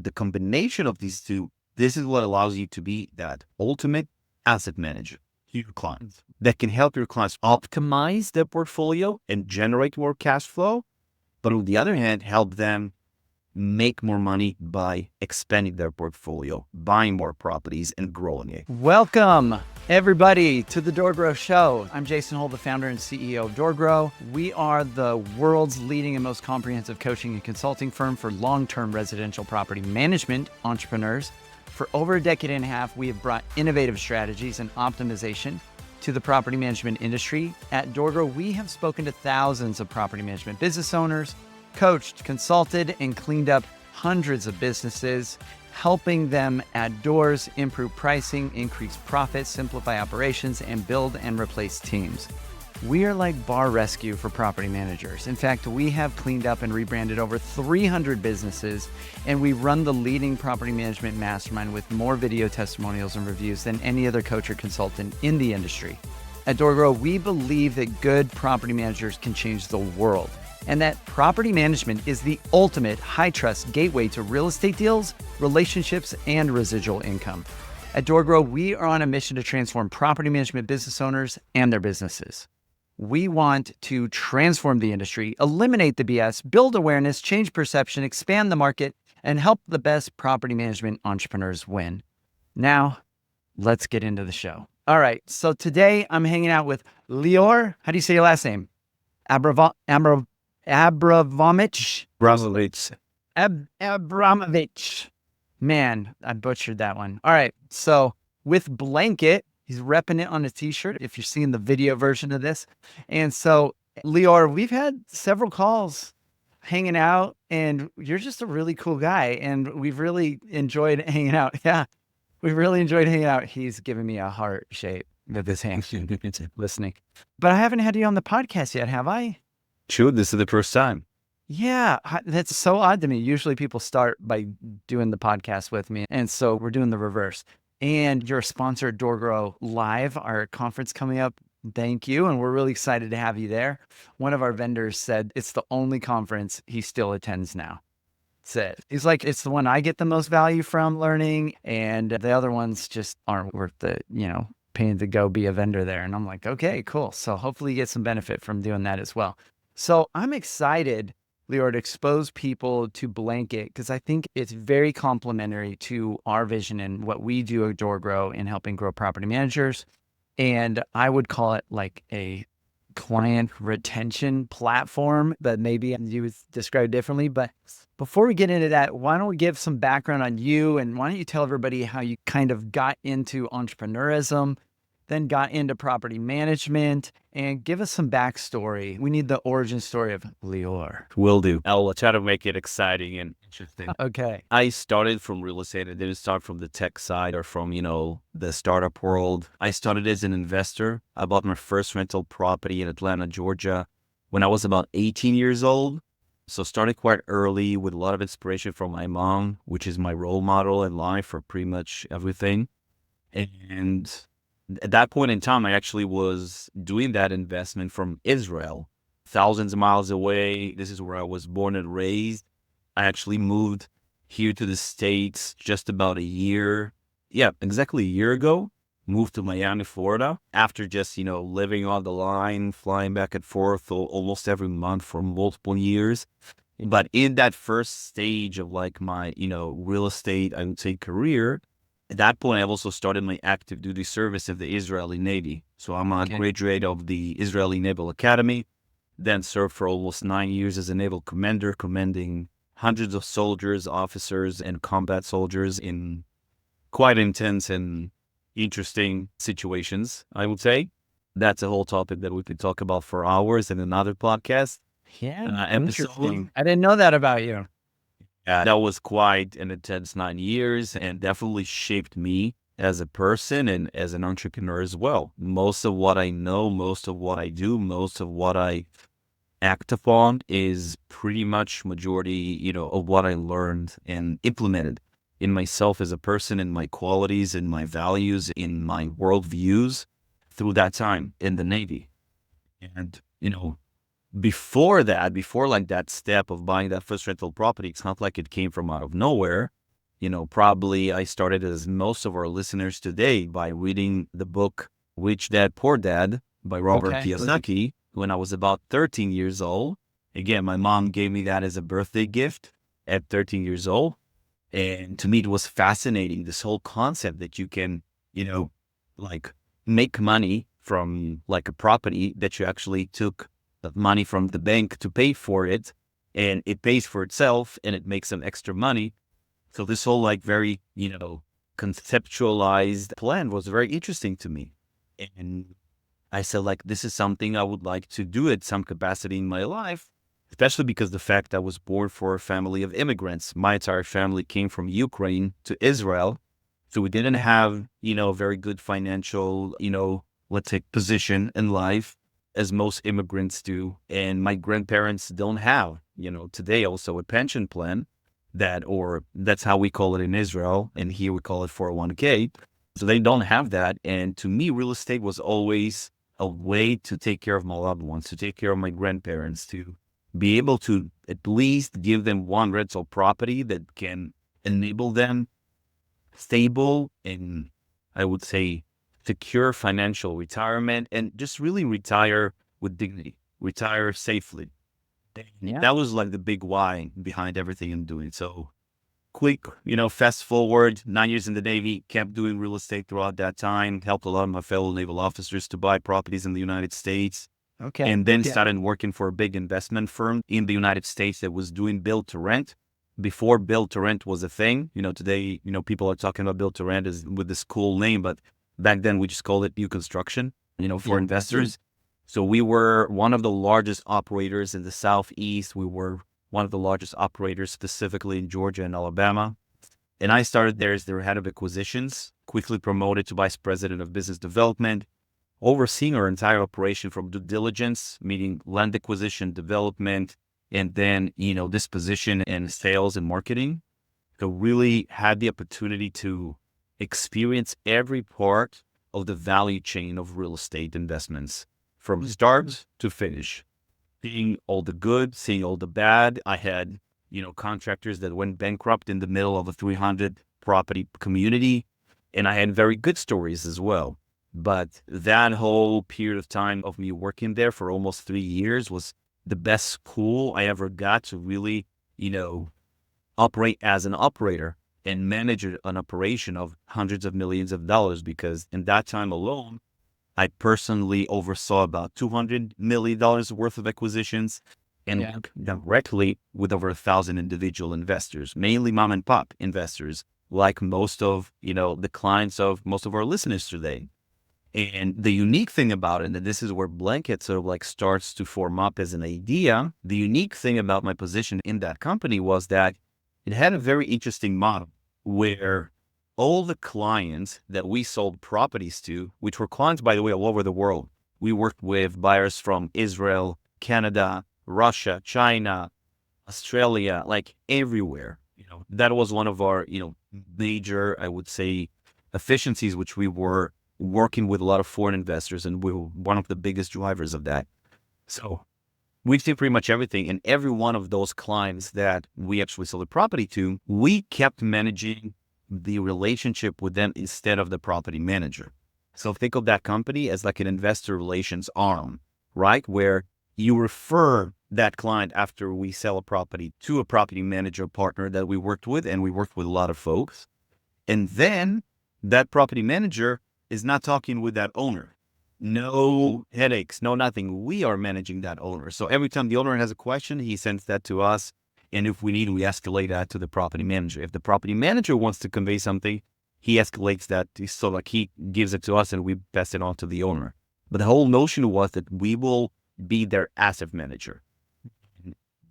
the combination of these two, this is what allows you to be that ultimate asset manager to your clients that can help your clients optimize their portfolio and generate more cash flow. But on the other hand, help them make more money by expanding their portfolio, buying more properties and growing it. Welcome, everybody, to the DoorGrow Show. I'm Jason Hull, the founder and CEO of DoorGrow. We are the world's leading and most comprehensive coaching and consulting firm for long-term residential property management entrepreneurs. For over a decade and a half, we have brought innovative strategies and optimization to the property management industry. At DoorGrow, we have spoken to thousands of property management business owners, coached, consulted, and cleaned up hundreds of businesses, helping them add doors, improve pricing, increase profits, simplify operations, and build and replace teams. We are like bar rescue for property managers. In fact, we have cleaned up and rebranded over 300 businesses, and we run the leading property management mastermind with more video testimonials and reviews than any other coach or consultant in the industry. At DoorGrow, we believe that good property managers can change the world, and that property management is the ultimate high-trust gateway to real estate deals, relationships, and residual income. At DoorGrow, we are on a mission to transform property management business owners and their businesses. We want to transform the industry, eliminate the BS, build awareness, change perception, expand the market, and help the best property management entrepreneurs win. Now, let's get into the show. All right, so today I'm hanging out with Lior. How do you say your last name? Abramovich? Abramovich. Man, I butchered that one. All right, so with Blanket, he's repping it on a t-shirt if you're seeing the video version of this. And so, Lior, we've had several calls hanging out, and you're just a really cool guy, and we've really enjoyed hanging out. Yeah, we've really enjoyed hanging out. He's giving me a heart shape with his hand listening. But I haven't had you on the podcast yet, have I? Sure, this is the first time. Yeah, that's so odd to me. Usually people start by doing the podcast with me, and so we're doing the reverse. And you're a sponsor at DoorGrow Live, our conference coming up. Thank you. And we're really excited to have you there. One of our vendors said it's the only conference he still attends now. That's it. He's like, it's the one I get the most value from learning, and the other ones just aren't worth the, paying to go be a vendor there. And I'm like, okay, cool. So hopefully you get some benefit from doing that as well. So I'm excited, Lior, to expose people to Blanket, because I think it's very complementary to our vision and what we do at DoorGrow in helping grow property managers. And I would call it like a client retention platform, but maybe you would describe differently. But before we get into that, why don't we give some background on you, and why don't you tell everybody how you kind of got into entrepreneurism, then got into property management, and give us some backstory. We need the origin story of Lior. Will do. I'll try to make it exciting and interesting. Okay. I started from real estate. I didn't start from the tech side or from, the startup world. I started as an investor. I bought my first rental property in Atlanta, Georgia, when I was about 18 years old. So started quite early with a lot of inspiration from my mom, which is my role model in life for pretty much everything. And at that point in time, I actually was doing that investment from Israel, thousands of miles away. This is where I was born and raised. I actually moved here to the States just about exactly a year ago. Moved to Miami, Florida, after just, living on the line, flying back and forth almost every month for multiple years. But in that first stage of like my, real estate, I would say, career, at that point, I've also started my active duty service of the Israeli Navy. So I'm a graduate of the Israeli Naval Academy, then served for almost 9 years as a naval commander, commanding hundreds of soldiers, officers, and combat soldiers in quite intense and interesting situations, I would say. That's a whole topic that we could talk about for hours in another podcast. Yeah, interesting. I didn't know that about you. That was quite an intense 9 years and definitely shaped me as a person and as an entrepreneur as well. Most of what I know, most of what I do, most of what I act upon is pretty much majority, of what I learned and implemented in myself as a person, in my qualities, in my values, in my worldviews through that time in the Navy. And, before that step of buying that first rental property, it's not like it came from out of nowhere. Probably I started, as most of our listeners today, by reading the book Rich Dad Poor Dad by Robert Okay. Kiyosaki when I was about 13 years old. Again, my mom gave me that as a birthday gift at 13 years old. And to me, it was fascinating, this whole concept that you can, like make money from like a property that you actually took the money from the bank to pay for it, and it pays for itself and it makes some extra money. So this whole like very, conceptualized plan was very interesting to me. And I said, like, this is something I would like to do at some capacity in my life, especially because the fact I was born for a family of immigrants. My entire family came from Ukraine to Israel. So we didn't have, a very good financial, let's say position in life as most immigrants do. And my grandparents don't have, today also a pension plan or that's how we call it in Israel. And here we call it 401k. So they don't have that. And to me, real estate was always a way to take care of my loved ones, to take care of my grandparents, to be able to at least give them one rental property that can enable them stable and, I would say, secure financial retirement, and just really retire with dignity, retire safely. Yeah. That was like the big why behind everything I'm doing. So quick, fast forward 9 years in the Navy, kept doing real estate throughout that time, helped a lot of my fellow naval officers to buy properties in the United States, Okay. and then started working for a big investment firm in the United States that was doing build to rent before build to rent was a thing. Today, people are talking about build to rent as with this cool name, but back then we just called it new construction, for investors. So we were one of the largest operators in the Southeast. We were one of the largest operators specifically in Georgia and Alabama. And I started there as their head of acquisitions, quickly promoted to vice president of business development, overseeing our entire operation from due diligence, meaning land acquisition, development, and then, disposition and sales and marketing. So really had the opportunity to experience every part of the value chain of real estate investments from start to finish, seeing all the good, seeing all the bad. I had, contractors that went bankrupt in the middle of a 300 property community, and I had very good stories as well. But that whole period of time of me working there for almost 3 years was the best school I ever got to really, operate as an operator and manage an operation of hundreds of millions of dollars. Because in that time alone, I personally oversaw about $200 million worth of acquisitions and worked directly with over 1,000 individual investors, mainly mom and pop investors, like most of, the clients of most of our listeners today. And the unique thing about it, and this is where Blanket sort of like starts to form up as an idea, the unique thing about my position in that company was that it had a very interesting model where all the clients that we sold properties to, which were clients, by the way, all over the world, we worked with buyers from Israel, Canada, Russia, China, Australia, like everywhere. That was one of our, major, I would say, efficiencies, which we were working with a lot of foreign investors, and we were one of the biggest drivers of that. So we've seen pretty much everything. And every one of those clients that we actually sold the property to, we kept managing the relationship with them instead of the property manager. So think of that company as like an investor relations arm, right? Where you refer that client after we sell a property to a property manager partner that we worked with, and we worked with a lot of folks. And then that property manager is not talking with that owner. No headaches, no nothing. We are managing that owner. So every time the owner has a question, he sends that to us. And if we need, we escalate that to the property manager. If the property manager wants to convey something, he escalates that. So like he gives it to us and we pass it on to the owner. But the whole notion was that we will be their asset manager.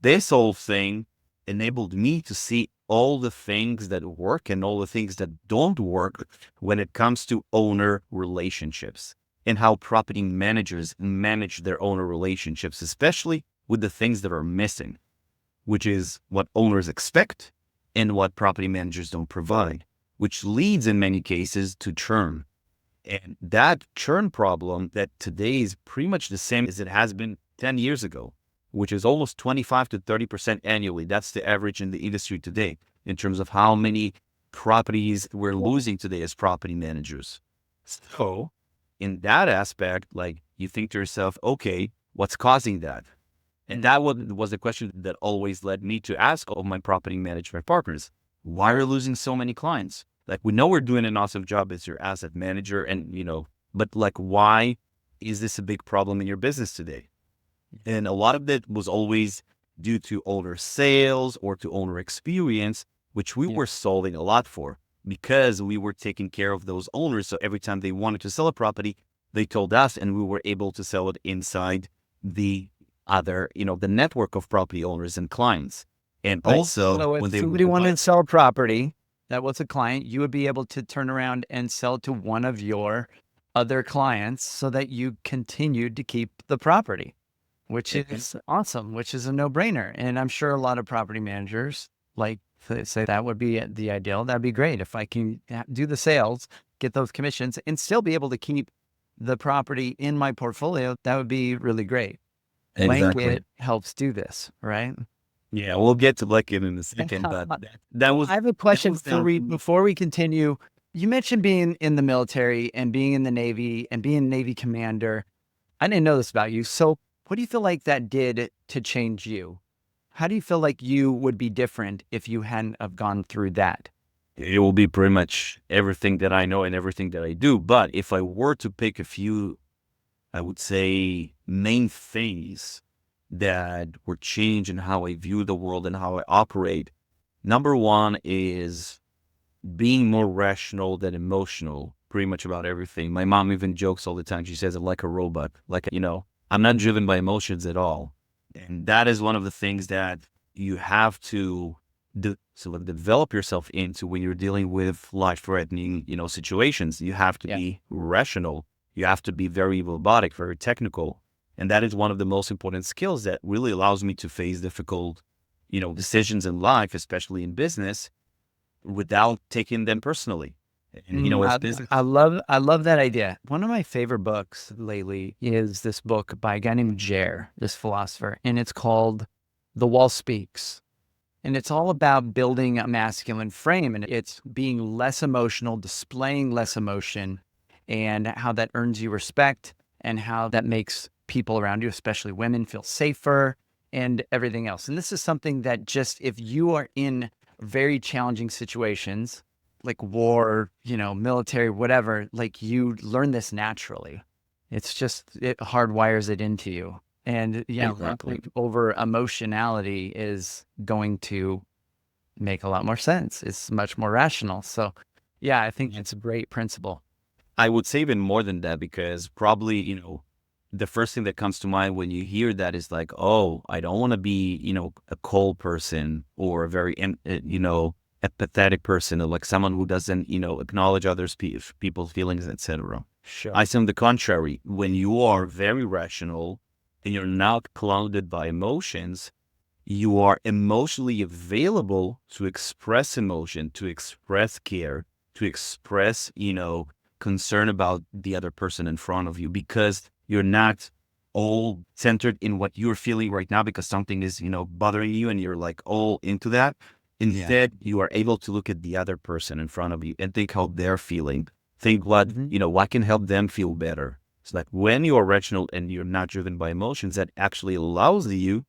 This whole thing enabled me to see all the things that work and all the things that don't work when it comes to owner relationships, and how property managers manage their owner relationships, especially with the things that are missing, which is what owners expect and what property managers don't provide, which leads in many cases to churn. And that churn problem that today is pretty much the same as it has been 10 years ago, which is almost 25 to 30% annually. That's the average in the industry today in terms of how many properties we're losing today as property managers. So in that aspect, like you think to yourself, okay, what's causing that? And that was the question that always led me to ask all my property management partners, why are you losing so many clients? Like, we know we're doing an awesome job as your asset manager and, but like, why is this a big problem in your business today? And a lot of it was always due to owner sales or to owner experience, which we were solving a lot for because we were taking care of those owners. So every time they wanted to sell a property, they told us and we were able to sell it inside the other, the network of property owners and clients. And also so when if they somebody wanted to sell a property that was a client, you would be able to turn around and sell to one of your other clients so that you continued to keep the property, which is awesome, which is a no-brainer. And I'm sure a lot of property managers like say that would be the ideal. That'd be great if I can do the sales, get those commissions, and still be able to keep the property in my portfolio. That would be really great. Exactly. Blanket helps do this, right? Yeah, we'll get to Blanket in a second, but that was. I have a question before we continue. You mentioned being in the military and being in the Navy and being Navy commander. I didn't know this about you. So what do you feel like that did to change you? How do you feel like you would be different if you hadn't have gone through that? It will be pretty much everything that I know and everything that I do. But if I were to pick a few, I would say main things that were changed in how I view the world and how I operate. Number one is being more rational than emotional, pretty much about everything. My mom even jokes all the time. She says I'm like a robot. Like, I'm not driven by emotions at all. And that is one of the things that you have to sort of develop yourself into when you're dealing with life-threatening, situations. You have to be rational. You have to be very robotic, very technical. And that is one of the most important skills that really allows me to face difficult, decisions in life, especially in business, without taking them personally. And, as business. I love that idea. One of my favorite books lately is this book by a guy named Jer, this philosopher, and it's called The Wall Speaks. And it's all about building a masculine frame, and it's being less emotional, displaying less emotion, and how that earns you respect and how that makes people around you, especially women, feel safer and everything else. And this is something that just if you are in very challenging situations like war, military, whatever, like you learn this naturally. It's just, it hardwires it into you. And Exactly. over emotionality is going to make a lot more sense. It's much more rational. So yeah, I think it's a great principle. I would say even more than that, because probably, the first thing that comes to mind when you hear that is like, oh, I don't want to be, a cold person or a very, empathetic person, or like someone who doesn't, acknowledge others' people's feelings, etc. Sure. I say on the contrary, when you are very rational and you're not clouded by emotions, you are emotionally available to express emotion, to express care, to express, concern about the other person in front of you, because you're not all centered in what you're feeling right now because something is, bothering you and you're like all into that. Instead, you are able to look at the other person in front of you and think how they're feeling. Think what, what can help them feel better. So that when you are rational and you're not driven by emotions, that actually allows you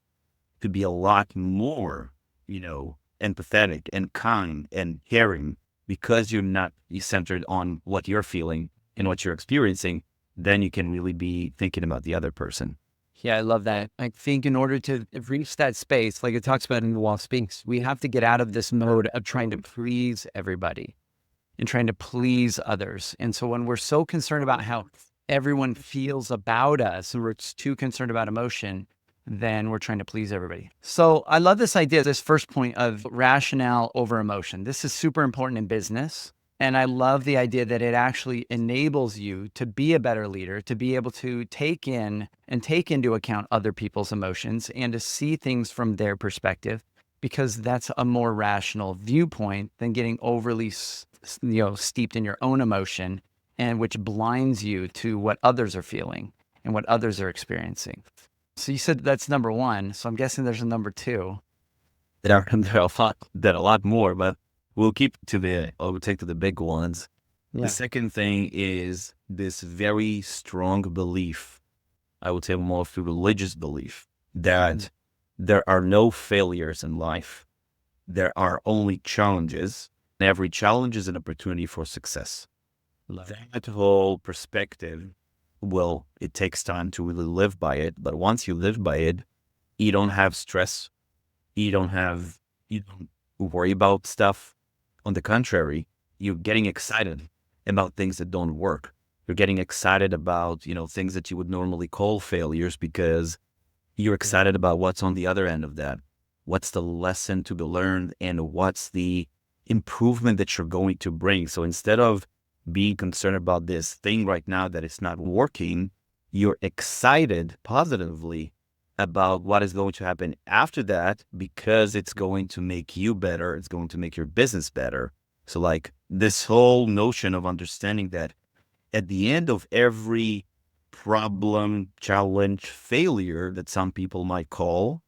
to be a lot more, empathetic and kind and caring, because you're not centered on what you're feeling and what you're experiencing. Then you can really be thinking about the other person. Yeah, I love that. I think in order to reach that space, like it talks about in The Wall Speaks, we have to get out of this mode of trying to please everybody and trying to please others. And so when we're so concerned about how everyone feels about us and we're too concerned about emotion, then we're trying to please everybody. So I love this idea, this first point of rationale over emotion. This is super important in business. And I love the idea that it actually enables you to be a better leader, to be able to take in and take into account other people's emotions and to see things from their perspective, because that's a more rational viewpoint than getting overly, steeped in your own emotion, and which blinds you to what others are feeling and what others are experiencing. So you said that's number one. So I'm guessing there's a number two. There are a lot more, but we'll keep to we'll take to the big ones. The Yeah. second thing is this very strong belief, I would say more of a religious belief, that there are no failures in life. There are only challenges. Every challenge is an opportunity for success. Love it. That whole perspective, well, it takes time to really live by it. But once you live by it, you don't have stress. You don't worry about stuff. On the contrary, you're getting excited about things that don't work. You're getting excited about, things that you would normally call failures because you're excited about what's on the other end of that. What's the lesson to be learned and what's the improvement that you're going to bring? So instead of being concerned about this thing right now that it's not working, you're excited positively about what is going to happen after that because it's going to make you better. It's going to make your business better. So like this whole notion of understanding that at the end of every problem, challenge, failure that some people might call,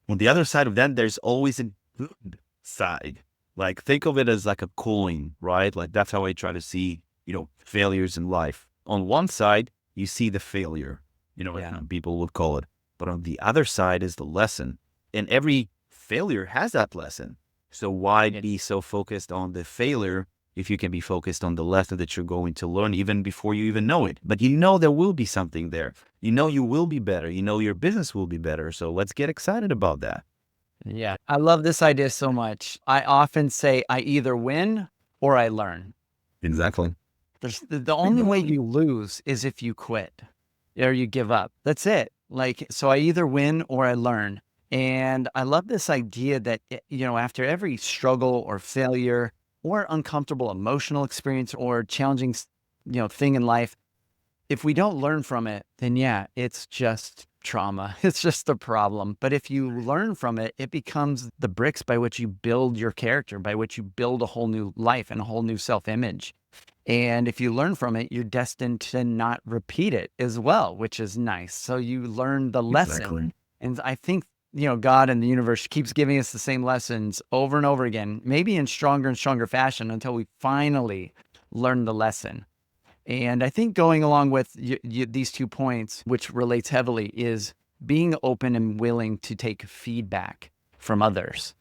on the other side of that, there's always a good side. Like think of it as like a coin, right? Like that's how I try to see, failures in life. On one side, you see the failure, as people would call it. But on the other side is the lesson. And every failure has that lesson. So why be so focused on the failure if you can be focused on the lesson that you're going to learn even before you even know it? But there will be something there. You will be better. Your business will be better. So let's get excited about that. Yeah. I love this idea so much. I often say I either win or I learn. Exactly. The only way you lose is if you quit or you give up. That's it. So I either win or I learn. And I love this idea that, after every struggle or failure or uncomfortable emotional experience or challenging, thing in life, if we don't learn from it, then it's just trauma. It's just a problem. But if you learn from it, it becomes the bricks by which you build your character, by which you build a whole new life and a whole new self-image. And if you learn from it, you're destined to not repeat it as well, which is nice. So you learn the lesson. Exactly. And I think, God and the universe keeps giving us the same lessons over and over again, maybe in stronger and stronger fashion until we finally learn the lesson. And I think going along with these 2 points, which relates heavily, is being open and willing to take feedback from others.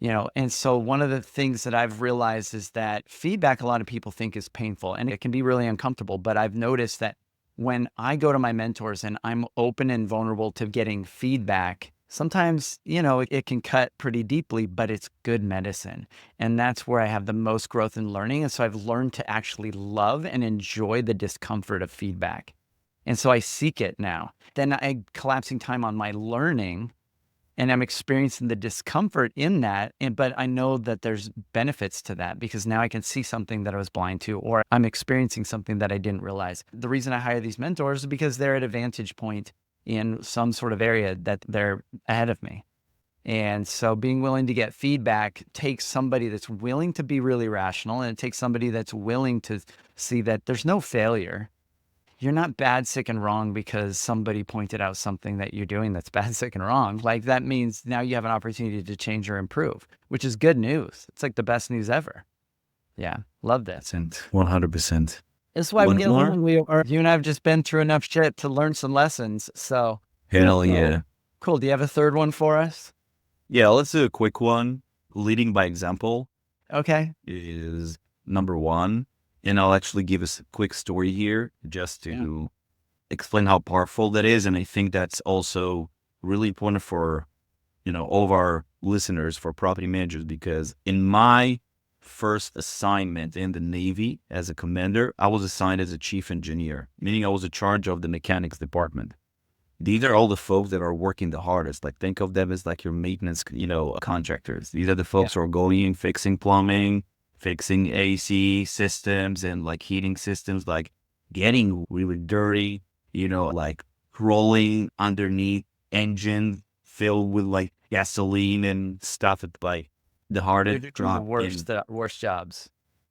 And so one of the things that I've realized is that feedback, a lot of people think is painful and it can be really uncomfortable. But I've noticed that when I go to my mentors and I'm open and vulnerable to getting feedback, sometimes, it can cut pretty deeply, but it's good medicine. And that's where I have the most growth in learning. And so I've learned to actually love and enjoy the discomfort of feedback. And so I seek it now. Then I'm collapsing time on my learning and I'm experiencing the discomfort in that. But I know that there's benefits to that because now I can see something that I was blind to, or I'm experiencing something that I didn't realize. The reason I hire these mentors is because they're at a vantage point in some sort of area that they're ahead of me. And so being willing to get feedback takes somebody that's willing to be really rational, and it takes somebody that's willing to see that there's no failure. You're not bad, sick, and wrong because somebody pointed out something that you're doing that's bad, sick, and wrong. Like that means now you have an opportunity to change or improve, which is good news. It's like the best news ever. Yeah, love this. 100%. That's why One you more? and I have just been through enough shit to learn some lessons. So Hell yeah. cool. Do you have a third one for us? Yeah, let's do a quick one. Leading by example Okay. is number one. And I'll actually give us a quick story here just to explain how powerful that is. And I think that's also really important for, all of our listeners, for property managers, because in my first assignment in the Navy as a commander, I was assigned as a chief engineer, meaning I was in charge of the mechanics department. These are all the folks that are working the hardest. Like think of them as like your maintenance, contractors. These are the folks who are going and fixing plumbing, fixing AC systems and like heating systems, like getting really dirty, like crawling underneath engines filled with like gasoline and stuff. It's like the hardest job. Worst jobs.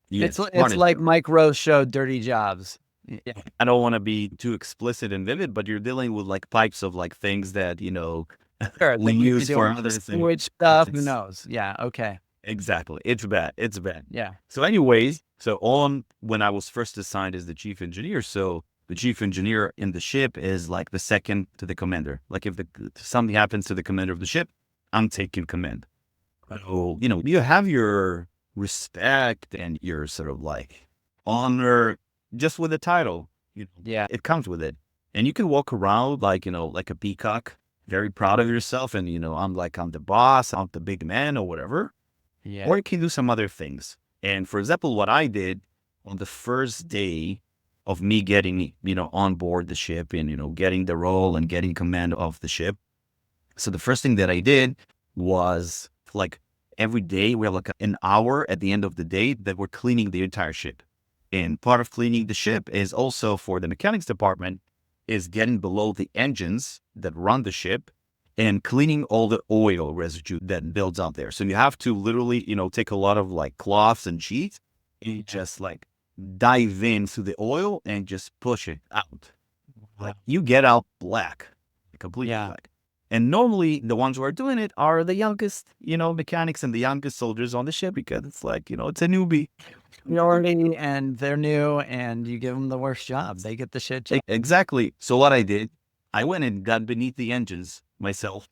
Yes, It's like Mike Rose show Dirty Jobs. Yeah. I don't want to be too explicit and vivid, but you're dealing with like pipes of like things that, Sure, we use for other things. Which stuff, who knows? Yeah, okay. Exactly. It's bad. It's bad. Yeah. So anyways, so on when I was first assigned as the chief engineer, so the chief engineer in the ship is like the second to the commander. Like if something happens to the commander of the ship, I'm taking command. So, you have your respect and your sort of like honor just with the title. Yeah. It comes with it. And you can walk around like, like a peacock, very proud of yourself. And, I'm the boss, I'm the big man or whatever. Yeah. Or you can do some other things. And for example, what I did on the first day of me getting, on board the ship and, getting the role and getting command of the ship. So the first thing that I did was like every day we have like an hour at the end of the day that we're cleaning the entire ship. And part of cleaning the ship is also for the mechanics department is getting below the engines that run the ship and cleaning all the oil residue that builds up there. So you have to literally, take a lot of like cloths and sheets and just like dive into the oil and just push it out. Like you get out black, completely Yeah. black. And normally the ones who are doing it are the youngest, mechanics and the youngest soldiers on the ship because it's like, it's a newbie. Priority, and they're new, and you give them the worst job. They get the shit job. Exactly. So what I did, I went and got beneath the engines myself.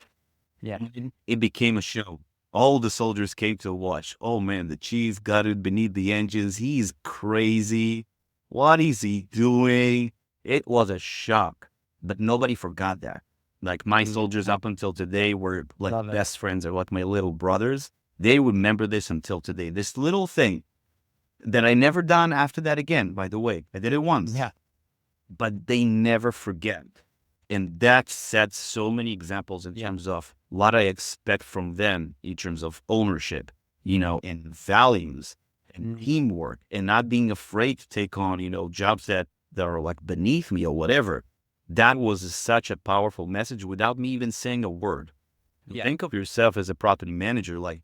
Yeah. And it became a show. All the soldiers came to watch. Oh man, the chief got it beneath the engines. He's crazy. What is he doing? It was a shock, but nobody forgot that. Like my soldiers up until today were like Love it. best friends or like my little brothers. They remember this until today. This little thing that I never done after that again, by the way. I did it once. Yeah. But they never forget. And that sets so many examples in terms of what I expect from them in terms of ownership, and values and teamwork and not being afraid to take on, jobs that are like beneath me or whatever. That was such a powerful message without me even saying a word. Yeah. Think of yourself as a property manager, like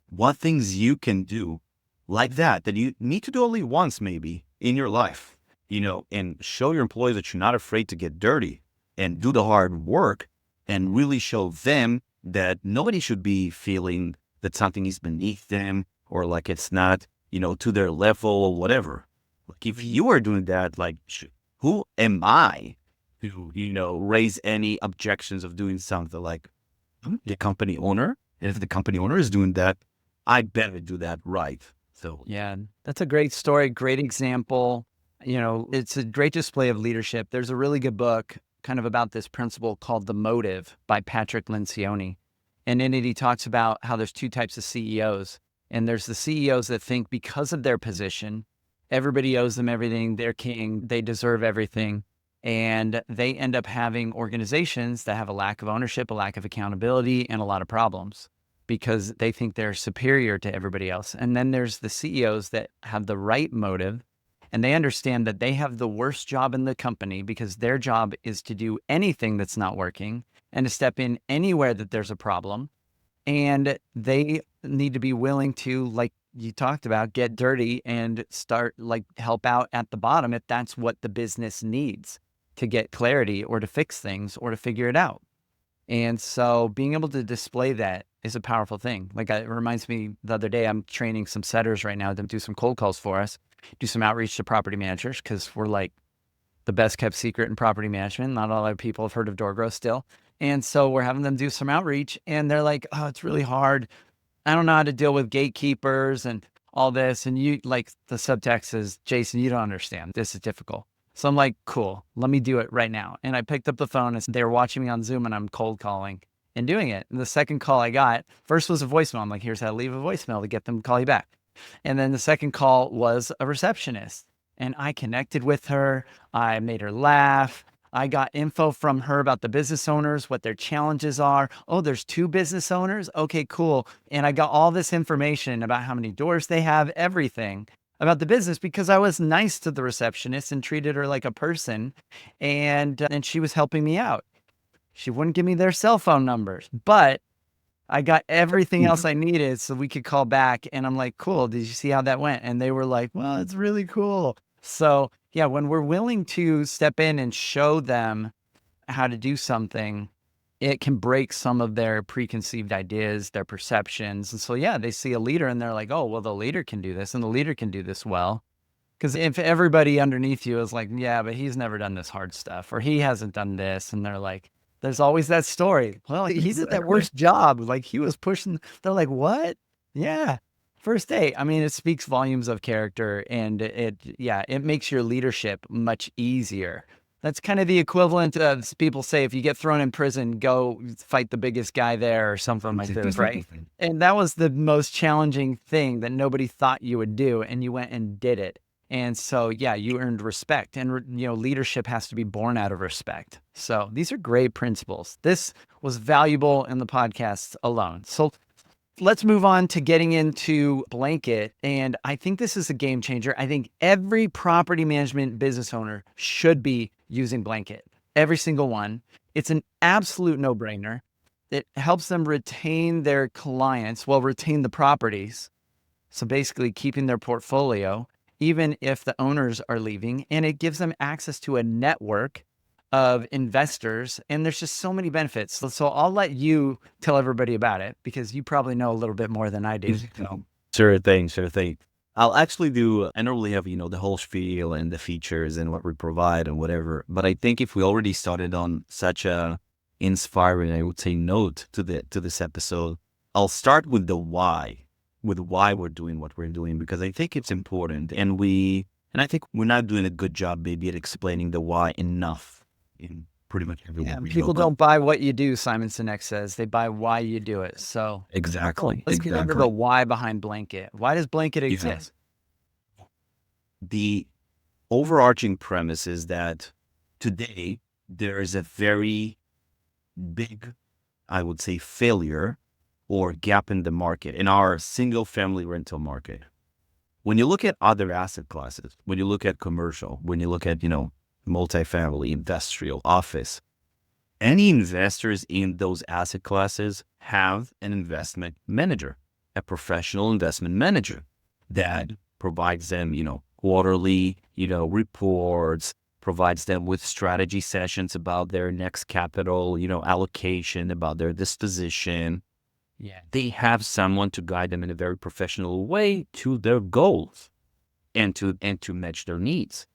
what things you can do like that you need to do only once maybe in your life, and show your employees that you're not afraid to get dirty and do the hard work and really show them that nobody should be feeling that something is beneath them or like it's not, to their level or whatever. Like if you are doing that, like who am I to, raise any objections of doing something like I'm the company owner? And if the company owner is doing that, I better do that right. So Yeah, that's a great story, great example. It's a great display of leadership. There's a really good book kind of about this principle called The Motive by Patrick Lencioni. And in it, he talks about how there's two types of CEOs. And there's the CEOs that think because of their position, everybody owes them everything, they're king, they deserve everything. And they end up having organizations that have a lack of ownership, a lack of accountability, and a lot of problems because they think they're superior to everybody else. And then there's the CEOs that have the right motive and they understand that they have the worst job in the company because their job is to do anything that's not working and to step in anywhere that there's a problem. And they need to be willing to, like you talked about, get dirty and start like help out at the bottom if that's what the business needs to get clarity or to fix things or to figure it out. And so being able to display that is a powerful thing. Like it reminds me the other day, I'm training some setters right now to do some cold calls for us, do some outreach to property managers because we're like the best kept secret in property management. Not a lot of people have heard of DoorGrow still. And so we're having them do some outreach and they're like, oh, it's really hard. I don't know how to deal with gatekeepers and all this. And you like the subtext is, Jason, you don't understand. This is difficult. So I'm like, cool, let me do it right now. And I picked up the phone and they were watching me on Zoom and I'm cold calling and doing it. And the second call I got, first was a voicemail. I'm like, here's how to leave a voicemail to get them to call you back. And then the second call was a receptionist. And I connected with her. I made her laugh. I got info from her about the business owners, what their challenges are. Oh, there's two business owners? Okay, cool. And I got all this information about how many doors they have, everything about the business because I was nice to the receptionist and treated her like a person. And she was helping me out. She wouldn't give me their cell phone numbers, but I got everything else I needed so we could call back. And I'm like, cool. Did you see how that went? And they were like, well, it's really cool. So yeah, when we're willing to step in and show them how to do something, it can break some of their preconceived ideas, their perceptions. And so, yeah, they see a leader and they're like, oh, well, the leader can do this and the leader can do this well. Because if everybody underneath you is like, yeah, but he's never done this hard stuff or he hasn't done this. And they're like, there's always that story. Well, he's at that worst job. Like he was pushing. They're like, what? Yeah. First day. I mean, it speaks volumes of character and it makes your leadership much easier. That's kind of the equivalent of people say, if you get thrown in prison, go fight the biggest guy there or something like this, right? And that was the most challenging thing that nobody thought you would do. And you went and did it. And so, yeah, you earned respect, and, leadership has to be born out of respect. So these are great principles. This was valuable in the podcast alone. So let's move on to getting into Blanket. And I think this is a game changer. I think every property management business owner should be using Blanket, every single one. It's an absolute no-brainer. It helps them retain their clients, retain the properties. So basically keeping their portfolio, even if the owners are leaving, and it gives them access to a network of investors. And there's just so many benefits. So I'll let you tell everybody about it because you probably know a little bit more than I do. Sure thing. I'll actually I don't really have, the whole spiel and the features and what we provide and whatever. But I think if we already started on such a inspiring, I would say, note to this episode, I'll start with the why. With why we're doing what we're doing, because I think it's important. And I think we're not doing a good job maybe at explaining the why enough in pretty much everyone. Yeah, people don't buy what you do, Simon Sinek says. They buy why you do it. So exactly. Let's get into the why behind Blanket. Why does Blanket exist? The overarching premise is that today there is a very big, I would say, failure or gap in the market, in our single family rental market. When you look at other asset classes, when you look at commercial, when you look at, multifamily, industrial, office, any investors in those asset classes have an investment manager, a professional investment manager that provides them, quarterly, reports, provides them with strategy sessions about their next capital, allocation, about their disposition. Yeah, they have someone to guide them in a very professional way to their goals and to match their needs.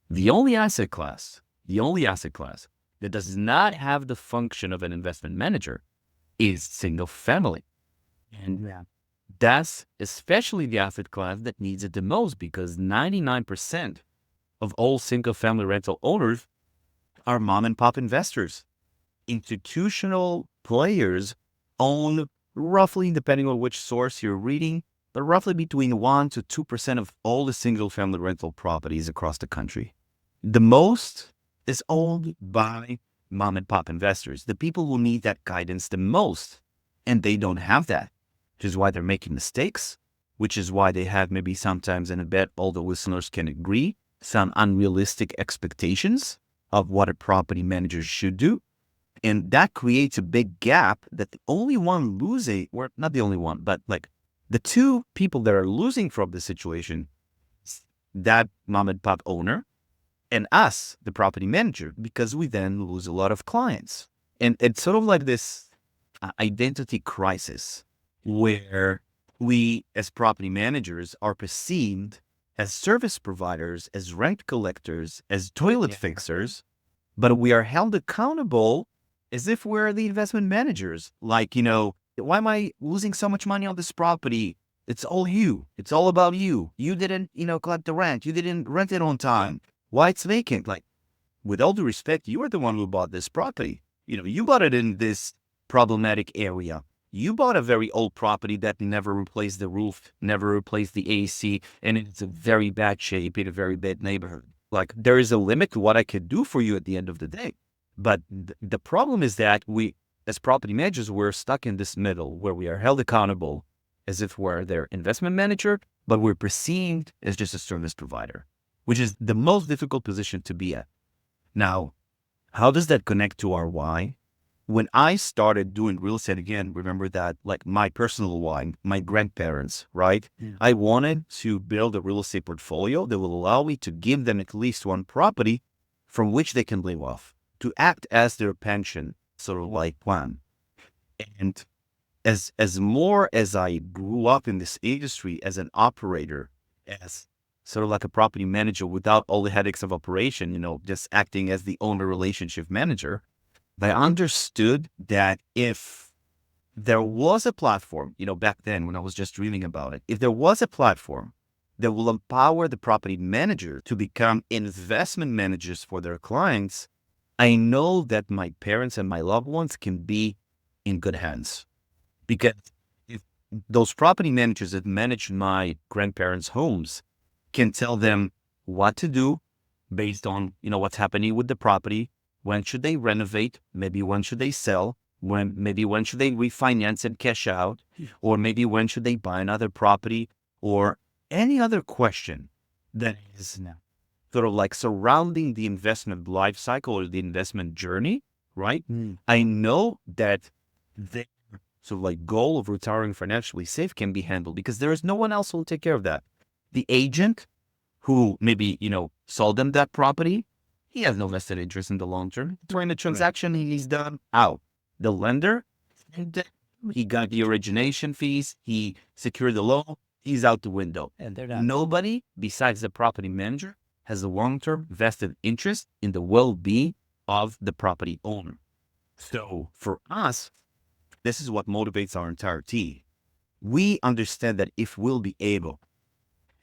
The only asset class that does not have the function of an investment manager is single family. And that's especially the asset class that needs it the most, because 99% of all single family rental owners are mom and pop investors. Institutional players own roughly, depending on which source you're reading, but roughly between 1% to 2% of all the single-family rental properties across the country. The most is owned by mom and pop investors, the people who need that guidance the most, and they don't have that, which is why they're making mistakes, which is why they have maybe sometimes, and I bet all the listeners can agree, some unrealistic expectations of what a property manager should do. And that creates a big gap that the only one losing, or not the only one, but like the two people that are losing from the situation, that mom and pop owner and us, the property manager, because we then lose a lot of clients. And it's sort of like this identity crisis where we as property managers are perceived as service providers, as rent collectors, as toilet fixers, but we are held accountable as if we're the investment managers. Like, why am I losing so much money on this property? It's all you. It's all about you. You didn't, collect the rent. You didn't rent it on time. Why it's vacant? Like, with all due respect, you are the one who bought this property. You bought it in this problematic area. You bought a very old property that never replaced the roof, never replaced the AC, and it's in very bad shape in a very bad neighborhood. Like, there is a limit to what I could do for you at the end of the day. But the problem is that we, as property managers, we're stuck in this middle where we are held accountable as if we're their investment manager, but we're perceived as just a service provider, which is the most difficult position to be at. Now, how does that connect to our why? When I started doing real estate again, remember that, like, my personal why, my grandparents, right? Yeah. I wanted to build a real estate portfolio that will allow me to give them at least one property from which they can live off, to act as their pension, sort of like plan. And as more as I grew up in this industry as an operator, as sort of like a property manager without all the headaches of operation, just acting as the owner relationship manager, I understood that if there was a platform, back then when I was just dreaming about it, if there was a platform that will empower the property manager to become investment managers for their clients, I know that my parents and my loved ones can be in good hands. Because if those property managers that manage my grandparents' homes can tell them what to do based on, what's happening with the property, when should they renovate, maybe when should they sell, when should they refinance and cash out, or maybe when should they buy another property, or any other question that is sort of like surrounding the investment life cycle or the investment journey, right? I know that the sort of like goal of retiring financially safe can be handled because there is no one else who will take care of that. The agent who maybe, sold them that property, he has no vested interest in the long term. During the transaction, he's done out. The lender, he got the origination fees, he secured the loan, he's out the window. And they're done. Nobody besides the property manager has a long-term vested interest in the well-being of the property owner. So for us, this is what motivates our entire team. We understand that if we'll be able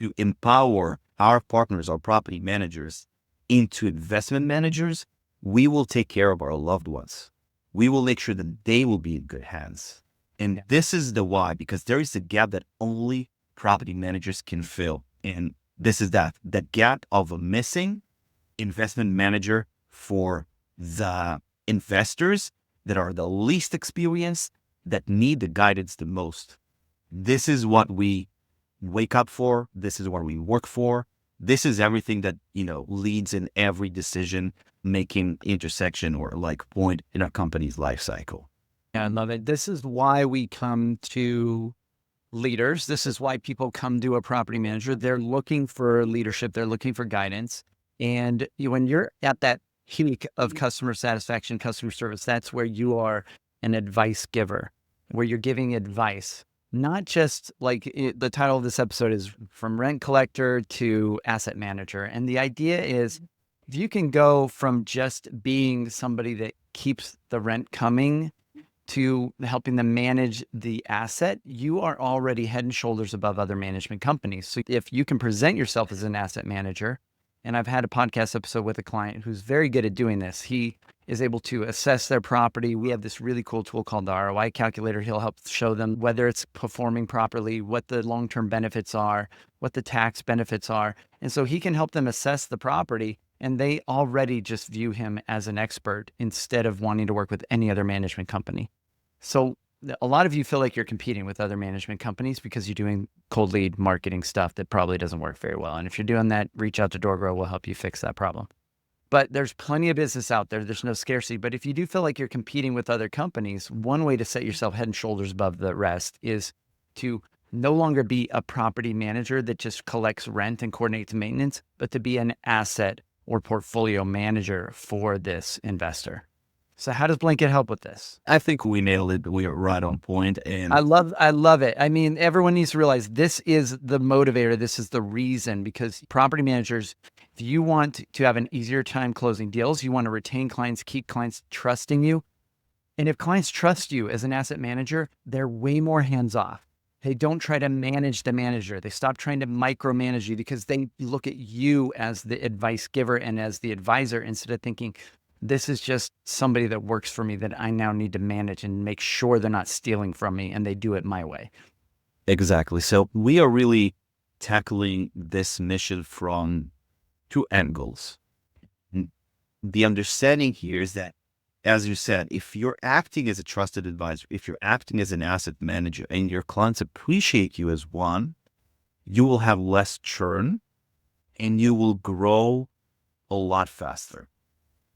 to empower our partners, our property managers, into investment managers, we will take care of our loved ones. We will make sure that they will be in good hands. And this is the why, because there is a gap that only property managers can fill. And this is that gap of a missing investment manager for the investors that are the least experienced, that need the guidance the most. This is what we wake up for. This is what we work for. This is everything that, leads in every decision making intersection or like point in a company's life cycle. Yeah, I love it. This is why we come to leaders. This is why people come to a property manager. They're looking for leadership. They're looking for guidance. And when you're at that peak of customer satisfaction, customer service, that's where you are an advice giver, where you're giving advice. Not just like the title of this episode is From Rent Collector to Asset Manager. And the idea is if you can go from just being somebody that keeps the rent coming to helping them manage the asset, you are already head and shoulders above other management companies. So if you can present yourself as an asset manager, and I've had a podcast episode with a client who's very good at doing this. He is able to assess their property. We have this really cool tool called the ROI calculator. He'll help show them whether it's performing properly, what the long-term benefits are, what the tax benefits are. And so he can help them assess the property, and they already just view him as an expert instead of wanting to work with any other management company. So a lot of you feel like you're competing with other management companies because you're doing cold lead marketing stuff that probably doesn't work very well. And if you're doing that, reach out to DoorGrow. We'll help you fix that problem. But there's plenty of business out there. There's no scarcity. But if you do feel like you're competing with other companies, one way to set yourself head and shoulders above the rest is to no longer be a property manager that just collects rent and coordinates maintenance, but to be an asset or portfolio manager for this investor. So how does Blanket help with this? I think we nailed it. We are right on point. And I love it. I mean, everyone needs to realize this is the motivator. This is the reason, because property managers, if you want to have an easier time closing deals, you want to retain clients, keep clients trusting you. And if clients trust you as an asset manager, they're way more hands off. They don't try to manage the manager. They stop trying to micromanage you because they look at you as the advice giver and as the advisor instead of thinking, this is just somebody that works for me that I now need to manage and make sure they're not stealing from me, and they do it my way. Exactly. So we are really tackling this mission from two angles. The understanding here is that, as you said, if you're acting as a trusted advisor, if you're acting as an asset manager and your clients appreciate you as one, you will have less churn and you will grow a lot faster.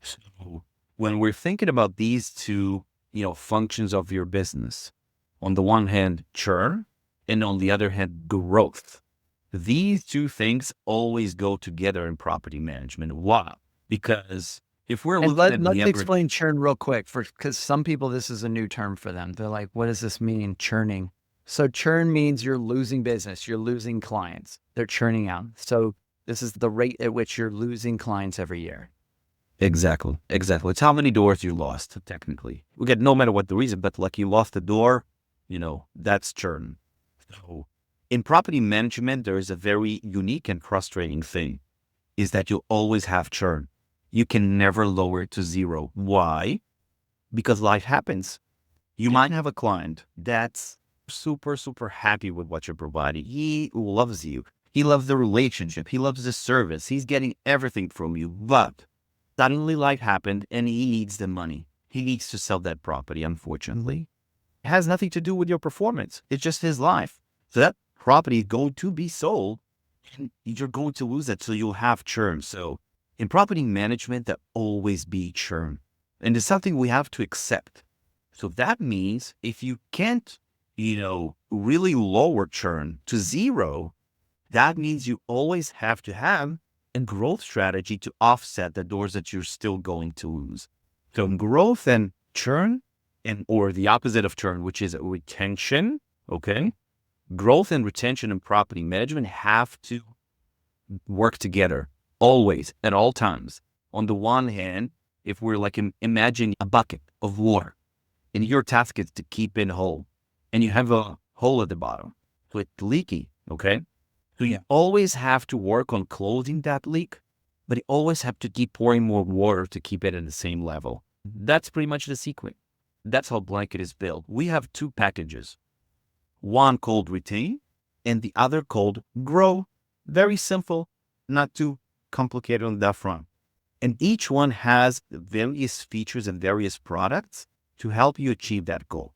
So when we're thinking about these two, functions of your business, on the one hand, churn, and on the other hand, growth. These two things always go together in property management. Why? Because, If we're And looking at let's the average, explain churn real quick because some people, this is a new term for them. They're like, what does this mean, churning? So churn means you're losing business, you're losing clients. They're churning out. So this is the rate at which you're losing clients every year. exactly, exactly. It's how many doors you lost, technically. We get no matter what the reason, but like you lost a door, that's churn. So in property management, there is a very unique and frustrating thing is that you always have churn. You can never lower it to zero. Why? Because life happens. You might have a client that's super, super happy with what you're providing. He loves you. He loves the relationship. He loves the service. He's getting everything from you. But suddenly life happened and he needs the money. He needs to sell that property, unfortunately. It has nothing to do with your performance. It's just his life. So that property is going to be sold and you're going to lose it. So you'll have churn. So in property management, there always be churn. And it's something we have to accept. So that means if you can't, really lower churn to zero, that means you always have to have a growth strategy to offset the doors that you're still going to lose. So growth and churn or the opposite of churn, which is retention. Okay. Growth and retention in property management have to work together always at all times. On the one hand, if we're like, imagine a bucket of water and your task is to keep it whole and you have a hole at the bottom. So it's leaky. Okay. So you always have to work on closing that leak, but you always have to keep pouring more water to keep it at the same level. That's pretty much the secret. That's how Blanket is built. We have two packages, one called Retain and the other called Grow. Very simple, not too complicated on that front. And each one has various features and various products to help you achieve that goal.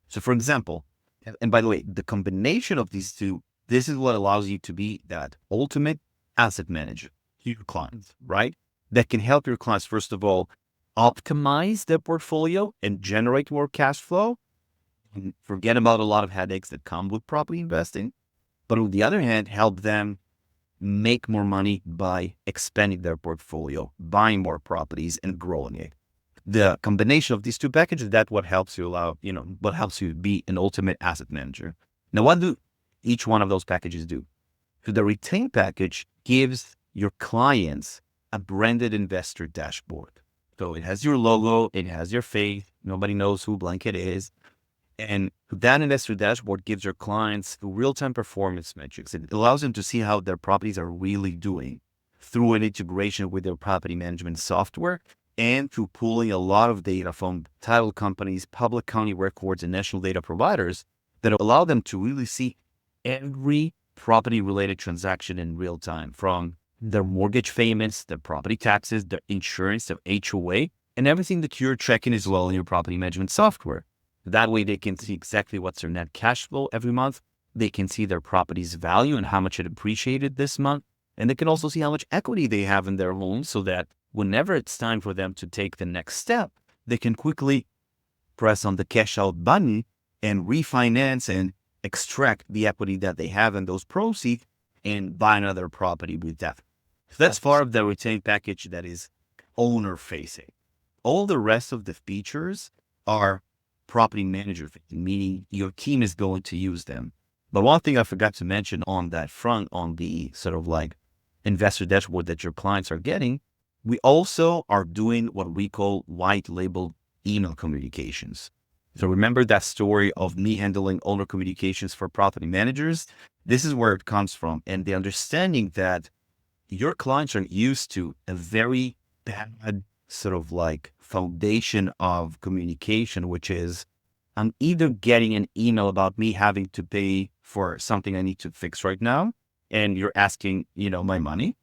So for example, and by the way, the combination of these two, this is what allows you to be that ultimate asset manager to your clients, right? That can help your clients, first of all, optimize their portfolio and generate more cash flow. And forget about a lot of headaches that come with property investing. But on the other hand, help them make more money by expanding their portfolio, buying more properties and growing it. The combination of these two packages, that's what helps you what helps you be an ultimate asset manager. Now, what do each one of those packages do? So the Retain package gives your clients a branded investor dashboard. So it has your logo, it has your face, nobody knows who Blanket is. And that investor dashboard gives your clients real-time performance metrics. It allows them to see how their properties are really doing through an integration with their property management software and through pulling a lot of data from title companies, public county records, and national data providers that allow them to really see every property-related transaction in real time, from their mortgage payments, their property taxes, their insurance, their HOA, and everything that you're checking as well in your property management software. That way they can see exactly what's their net cash flow every month. They can see their property's value and how much it appreciated this month. And they can also see how much equity they have in their home so that whenever it's time for them to take the next step, they can quickly press on the cash out button and refinance and extract the equity that they have in those proceeds and buy another property with that. So that's part of the Retain package that is owner facing. All the rest of the features are property manager facing, meaning your team is going to use them. But one thing I forgot to mention on that front, on the sort of like investor dashboard that your clients are getting, we also are doing what we call white label email communications. So remember that story of me handling owner communications for property managers? This is where it comes from. And the understanding that your clients are used to a very bad sort of like foundation of communication, which is I'm either getting an email about me having to pay for something I need to fix right now, and you're asking, my money,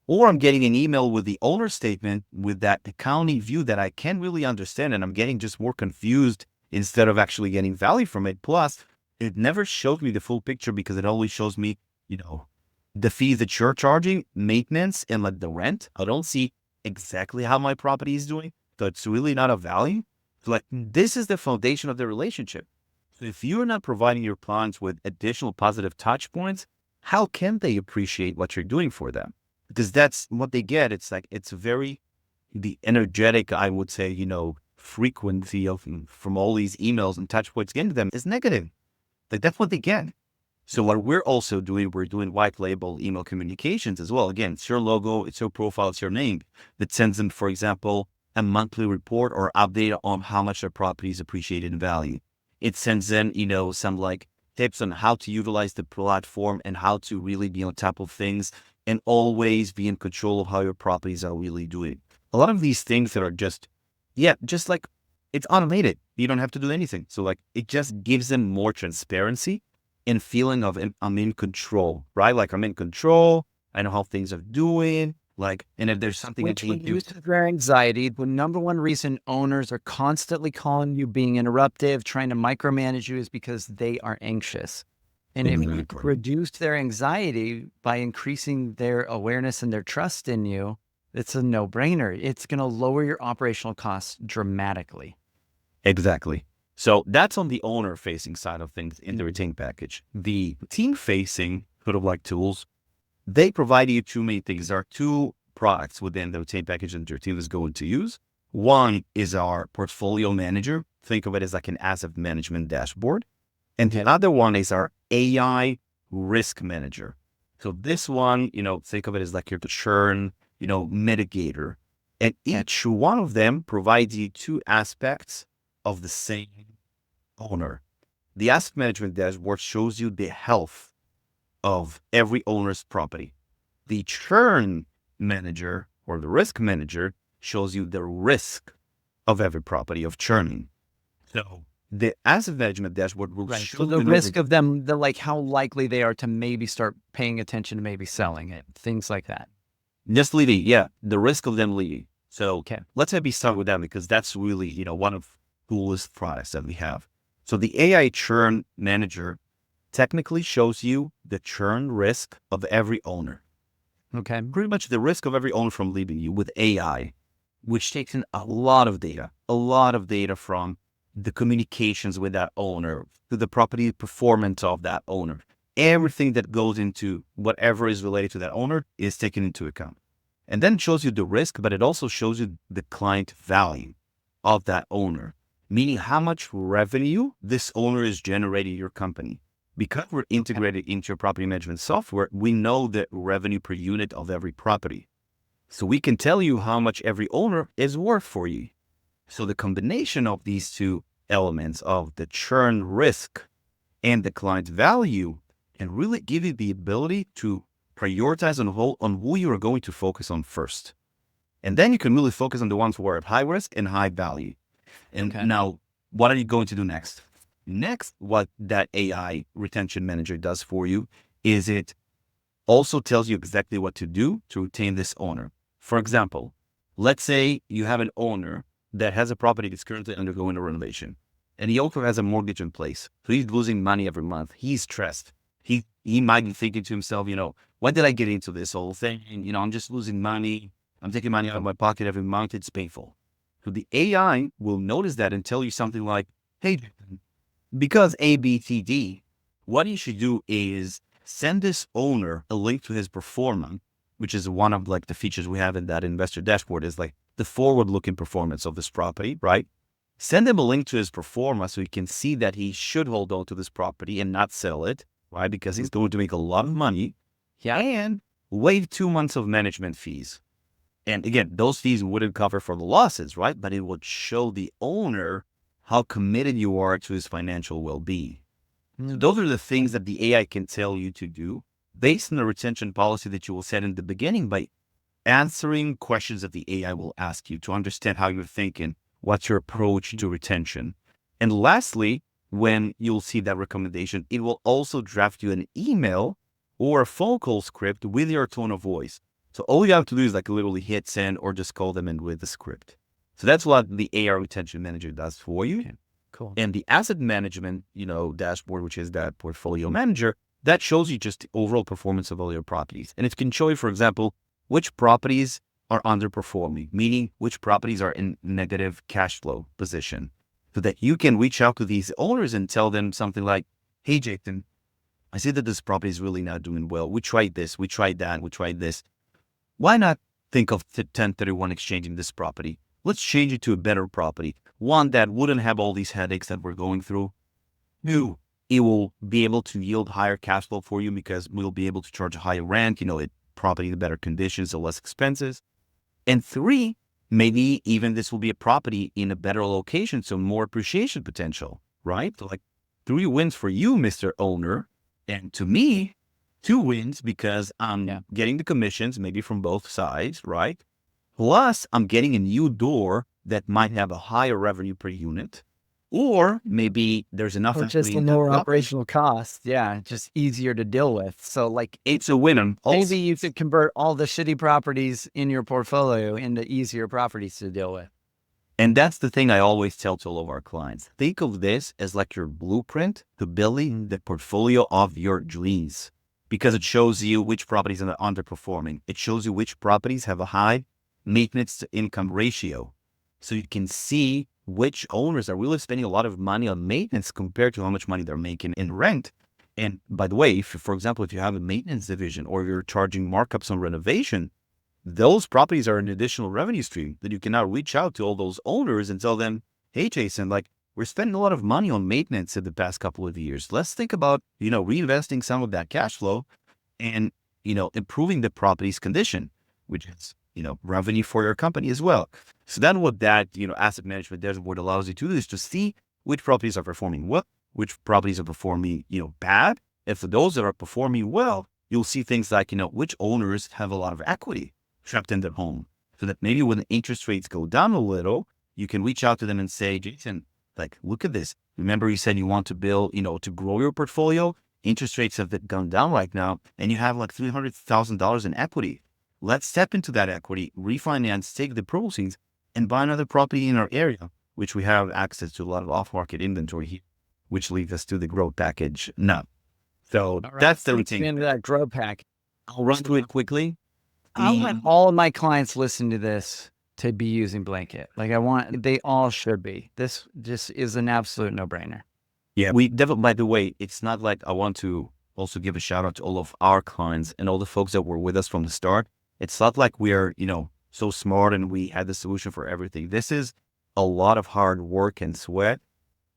or I'm getting an email with the owner statement with that accounting view that I can't really understand, and I'm getting just more confused instead of actually getting value from it. Plus, it never shows me the full picture because it only shows me, the fees that you're charging, maintenance, and like the rent. I don't see exactly how my property is doing. So it's really not a value. So like this is the foundation of the relationship. So if you're not providing your clients with additional positive touch points, how can they appreciate what you're doing for them? Because that's what they get. It's like, it's very the energetic, I would say, frequency of from all these emails and touch points getting to them is negative. Like that's what they get. So what we're also doing, we're doing white label email communications as well. Again, it's your logo, it's your profile, it's your name that sends them, for example, a monthly report or update on how much their property is appreciated in value. It sends them, some like tips on how to utilize the platform and how to really be on top of things and always be in control of how your properties are really doing. A lot of these things that are just like it's automated. You don't have to do anything. So like it just gives them more transparency and feeling of I'm in control, right? Like I'm in control. I know how things are doing. Like, and if there's something I Which can do, reduces their anxiety. The number one reason owners are constantly calling you, being interruptive, trying to micromanage you is because they are anxious. And if you reduce their anxiety by increasing their awareness and their trust in you, it's a no-brainer. It's going to lower your operational costs dramatically. Exactly. So that's on the owner-facing side of things in the retain package. The team-facing sort of like tools, they provide you two main things. There are two products within the retain package that your team is going to use. One is our portfolio manager. Think of it as like an asset management dashboard. And the other one is our AI risk manager. So this one, think of it as like your churn, mitigator. And each one of them provides you two aspects of the same owner. The asset management dashboard shows you the health of every owner's property. The churn manager or the risk manager shows you the risk of every property of churning. So the asset management dashboard will show so the risk of them, like how likely they are to maybe start paying attention to maybe selling it, things like that. Just leaving, the risk of them leaving. So let's maybe start with that because that's really, one of the coolest products that we have. So the AI churn manager technically shows you the churn risk of every owner. Okay. Pretty much the risk of every owner from leaving you with AI, which takes in a lot of data from the communications with that owner to the property performance of that owner. Everything that goes into whatever is related to that owner is taken into account. And then it shows you the risk, but it also shows you the client value of that owner, meaning how much revenue this owner is generating your company. Because we're integrated into your property management software, we know the revenue per unit of every property. So we can tell you how much every owner is worth for you. So the combination of these two elements of the churn risk and the client value can really give you the ability to prioritize on who you are going to focus on first. And then you can really focus on the ones who are at high risk and high value. And now, what are you going to do next? Next, what that AI retention manager does for you is it also tells you exactly what to do to retain this owner. For example, let's say you have an owner that has a property that's currently undergoing a renovation, and he also has a mortgage in place. So he's losing money every month. He's stressed. He might be thinking to himself, when did I get into this whole thing? And, I'm just losing money. I'm taking money out of my pocket every month. It's painful. So the AI will notice that and tell you something like, hey, because A, B, C, D, what you should do is send this owner a link to his performance, which is one of like the features we have in that investor dashboard is like the forward-looking performance of this property, right? Send him a link to his performance so he can see that he should hold on to this property and not sell it, right? Because he's going to make a lot of money. And waive 2 months of management fees. And again, those fees wouldn't cover for the losses, right? But it would show the owner how committed you are to his financial well-being. So those are the things that the AI can tell you to do based on the retention policy that you will set in the beginning by answering questions that the AI will ask you to understand how you're thinking, what's your approach to retention. And lastly, when you'll see that recommendation, it will also draft you an email or a phone call script with your tone of voice. So all you have to do is like literally hit send or just call them in with the script. So that's what the AI retention manager does for you. Okay, cool. And the asset management, dashboard, which is that portfolio manager, that shows you just the overall performance of all your properties. And it can show you, for example, which properties are underperforming, meaning which properties are in negative cash flow position, so that you can reach out to these owners and tell them something like, hey, Jason, I see that this property is really not doing well. We tried this, we tried that, we tried this. Why not think of 1031 exchanging this property. Let's change it to a better property, one that wouldn't have all these headaches that we're going through. Two, it will be able to yield higher cash flow for you because we'll be able to charge a higher rent, property in better conditions, so less expenses. And three, maybe even this will be a property in a better location, so more appreciation potential, right? So like 3 wins for you, Mr. Owner. And to me, 2 wins because I'm getting the commissions, maybe from both sides, right? Plus, I'm getting a new door that might have a higher revenue per unit. Or maybe there's enough Or just equity a in the lower property. operational cost. Yeah, just easier to deal with. So like It's a win. maybe you could convert all the shitty properties in your portfolio into easier properties to deal with. And that's the thing I always tell to all of our clients. Think of this as like your blueprint to building the portfolio of your dreams, because it shows you which properties are underperforming. It shows you which properties have a high maintenance to income ratio. So you can see which owners are really spending a lot of money on maintenance compared to how much money they're making in rent. And by the way, for example, if you have a maintenance division or you're charging markups on renovation, those properties are an additional revenue stream that you can now reach out to all those owners and tell them, hey, Jason, like we're spending a lot of money on maintenance in the past couple of years. Let's think about, reinvesting some of that cash flow and, improving the property's condition, which is, revenue for your company as well. So then what that, asset management dashboard allows you to do is to see which properties are performing well, which properties are performing, bad. And for those that are performing well, you'll see things like, which owners have a lot of equity trapped in their home, so that maybe when the interest rates go down a little, you can reach out to them and say, Jason, like, look at this. Remember you said you want to build, to grow your portfolio. Interest rates have gone down right now, and you have like $300,000 in equity. Let's step into that equity, refinance, take the proceeds, and buy another property in our area, which we have access to a lot of off-market inventory here, which leads us to the growth package now. So that's the routine. Into that grow pack. I'll run through it quickly. I want all of my clients listening to this to be using Blanket. Like they all should be. This just is an absolute no-brainer. Yeah, we definitely, by the way, it's not like I want to also give a shout out to all of our clients and all the folks that were with us from the start. It's not like we're, so smart and we had the solution for everything. This is a lot of hard work and sweat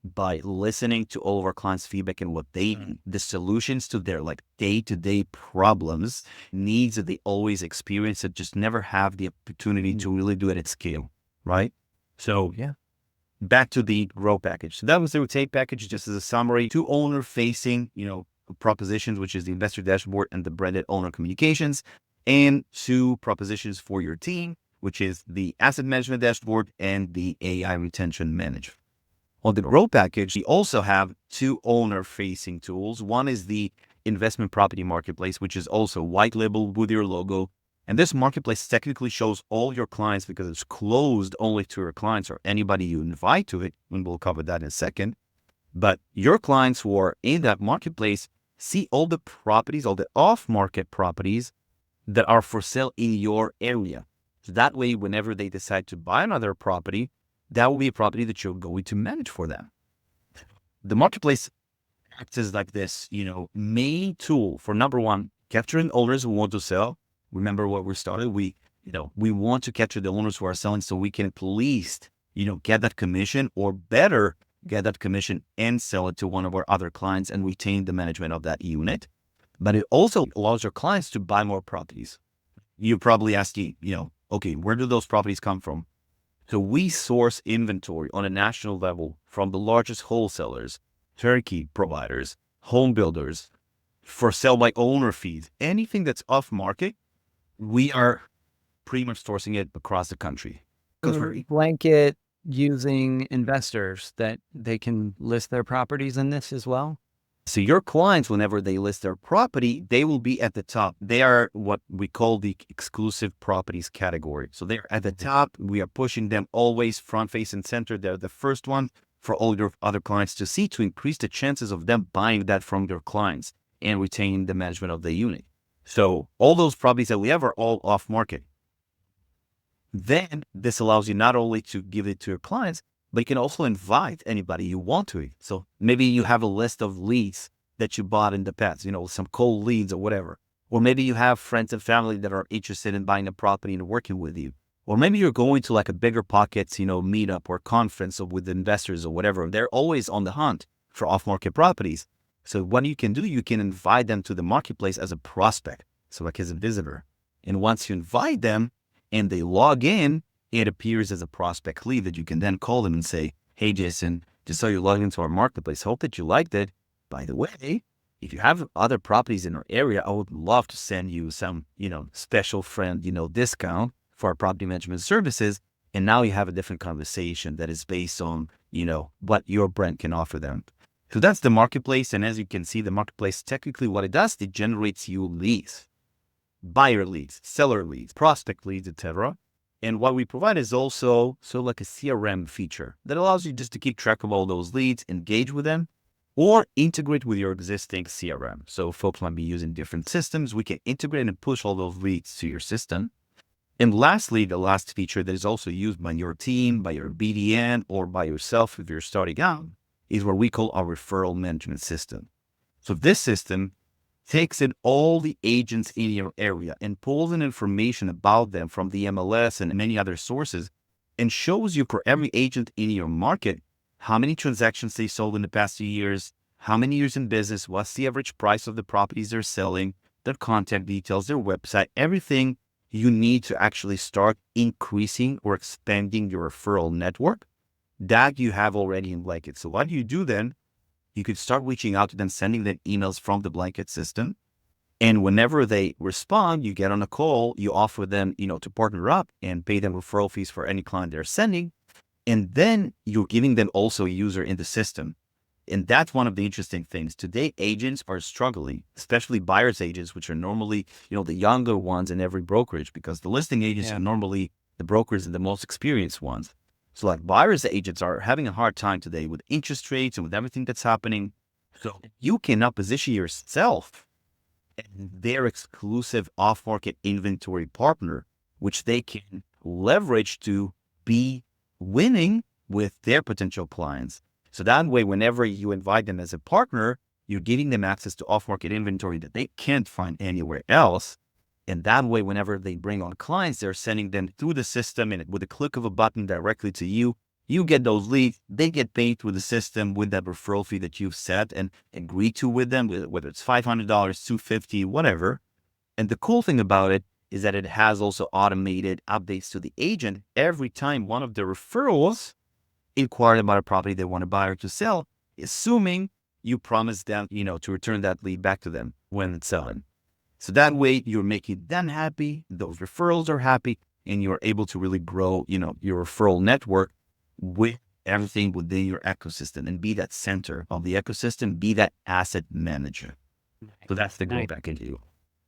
by listening to all of our clients' feedback and what they need, the solutions to their like day-to-day problems, needs that they always experience that just never have the opportunity to really do it at scale, right? So back to the grow package. So that was the rotate package, just as a summary. 2 owner-facing, propositions, which is the investor dashboard and the branded owner communications, and 2 propositions for your team, which is the asset management dashboard and the AI retention manager. On the grow package, we also have 2 owner-facing tools. One is the investment property marketplace, which is also white label with your logo. And this marketplace technically shows all your clients because it's closed only to your clients or anybody you invite to it. And we'll cover that in a second. But your clients who are in that marketplace see all the properties, all the off-market properties that are for sale in your area. So that way, whenever they decide to buy another property, that will be a property that you're going to manage for them. The marketplace acts as like this, main tool for number one, capturing owners who want to sell. Remember what we started? We want to capture the owners who are selling so we can at least, get that commission, or better, get that commission and sell it to one of our other clients and retain the management of that unit. But it also allows your clients to buy more properties. You're probably asking, okay, where do those properties come from? So we source inventory on a national level from the largest wholesalers, turnkey providers, home builders, for sale by owner fees, anything that's off market, we are pretty much sourcing it across the country. Blanket using investors that they can list their properties in this as well? So your clients, whenever they list their property, they will be at the top. They are what we call the exclusive properties category. So they're at the top. We are pushing them always front, face, and center. They're the first one for all your other clients to see, to increase the chances of them buying that from your clients and retaining the management of the unit. So all those properties that we have are all off market. Then this allows you not only to give it to your clients, but you can also invite anybody you want to it. So maybe you have a list of leads that you bought in the past, some cold leads or whatever. Or maybe you have friends and family that are interested in buying a property and working with you. Or maybe you're going to like a bigger pockets, meetup or conference or with investors or whatever. They're always on the hunt for off-market properties. So what you can do, you can invite them to the marketplace as a prospect, so like as a visitor. And once you invite them and they log in, it appears as a prospect lead that you can then call them and say, hey, Jason, just saw you log into our marketplace. Hope that you liked it. By the way, if you have other properties in our area, I would love to send you some, special friend, discount for our property management services. And now you have a different conversation that is based on, what your brand can offer them. So that's the marketplace. And as you can see, the marketplace, technically what it does, it generates you leads, buyer leads, seller leads, prospect leads, etc. And what we provide is also like a CRM feature that allows you just to keep track of all those leads, engage with them, or integrate with your existing CRM. So folks might be using different systems. We can integrate and push all those leads to your system. And lastly, the last feature that is also used by your team, by your BDN, or by yourself if you're starting out, is what we call our referral management system. So this system takes in all the agents in your area and pulls in information about them from the MLS and many other sources and shows you for every agent in your market how many transactions they sold in the past few years, how many years in business, what's the average price of the properties they're selling, their contact details, their website, everything you need to actually start increasing or expanding your referral network that you have already in Blanket. So what do you do then? You could start reaching out to them, sending them emails from the Blanket system. And whenever they respond, you get on a call, you offer them, to partner up and pay them referral fees for any client they're sending. And then you're giving them also a user in the system. And that's one of the interesting things. Today, agents are struggling, especially buyer's agents, which are normally, the younger ones in every brokerage, because the listing agents are normally the brokers and the most experienced ones. So like buyer's agents are having a hard time today with interest rates and with everything that's happening. So you cannot position yourself as their exclusive off-market inventory partner, which they can leverage to be winning with their potential clients. So that way, whenever you invite them as a partner, you're giving them access to off-market inventory that they can't find anywhere else. And that way, whenever they bring on clients, they're sending them through the system and with a click of a button directly to you. You get those leads, they get paid through the system with that referral fee that you've set and agreed to with them, whether it's $500, $250, whatever. And the cool thing about it is that it has also automated updates to the agent every time one of the referrals inquire about a property they want to buy or to sell, assuming you promise them, to return that lead back to them when it's selling. So that way you're making them happy, those referrals are happy, and you're able to really grow, your referral network with everything within your ecosystem and be that center of the ecosystem, be that asset manager. So that's the goal back into you.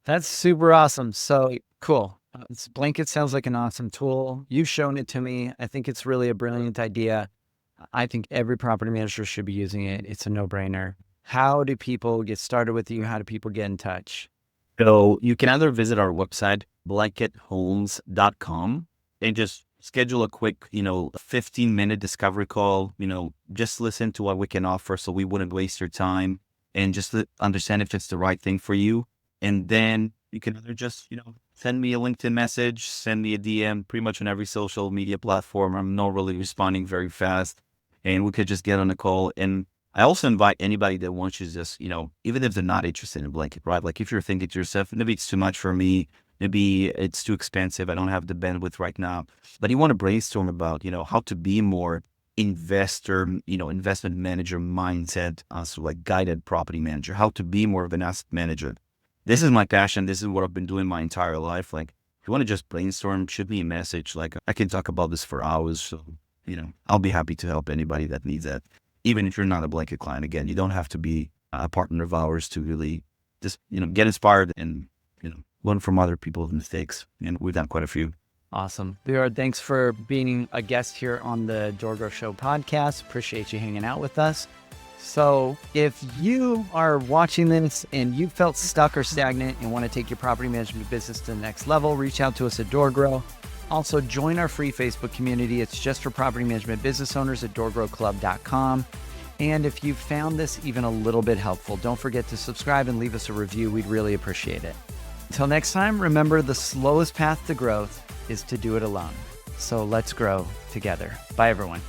That's super awesome. So cool. Blanket sounds like an awesome tool. You've shown it to me. I think it's really a brilliant idea. I think every property manager should be using it. It's a no-brainer. How do people get started with you? How do people get in touch? So you can either visit our website, blankethomes.com, and just schedule a quick, 15-minute discovery call, just listen to what we can offer so we wouldn't waste your time and just understand if it's the right thing for you. And then you can either just, send me a LinkedIn message, send me a DM, pretty much on every social media platform. I'm not really responding very fast, and we could just get on a call. And I also invite anybody that wants to just, even if they're not interested in Blanket, right? Like if you're thinking to yourself, maybe it's too much for me, maybe it's too expensive, I don't have the bandwidth right now, but you want to brainstorm about, how to be more investor, investment manager mindset, so like guided property manager, how to be more of an asset manager. This is my passion. This is what I've been doing my entire life. Like, if you want to just brainstorm, shoot me a message. Like, I can talk about this for hours. So, I'll be happy to help anybody that needs that. Even if you're not a Blanket client, again, you don't have to be a partner of ours to really just, get inspired and, learn from other people's mistakes. And we've done quite a few. Awesome. Lior, thanks for being a guest here on the DoorGrow Show podcast. Appreciate you hanging out with us. So if you are watching this and you felt stuck or stagnant and want to take your property management business to the next level, reach out to us at DoorGrow. Also, join our free Facebook community. It's just for property management business owners at doorgrowclub.com. And if you found this even a little bit helpful, don't forget to subscribe and leave us a review. We'd really appreciate it. Till next time, remember the slowest path to growth is to do it alone. So let's grow together. Bye, everyone.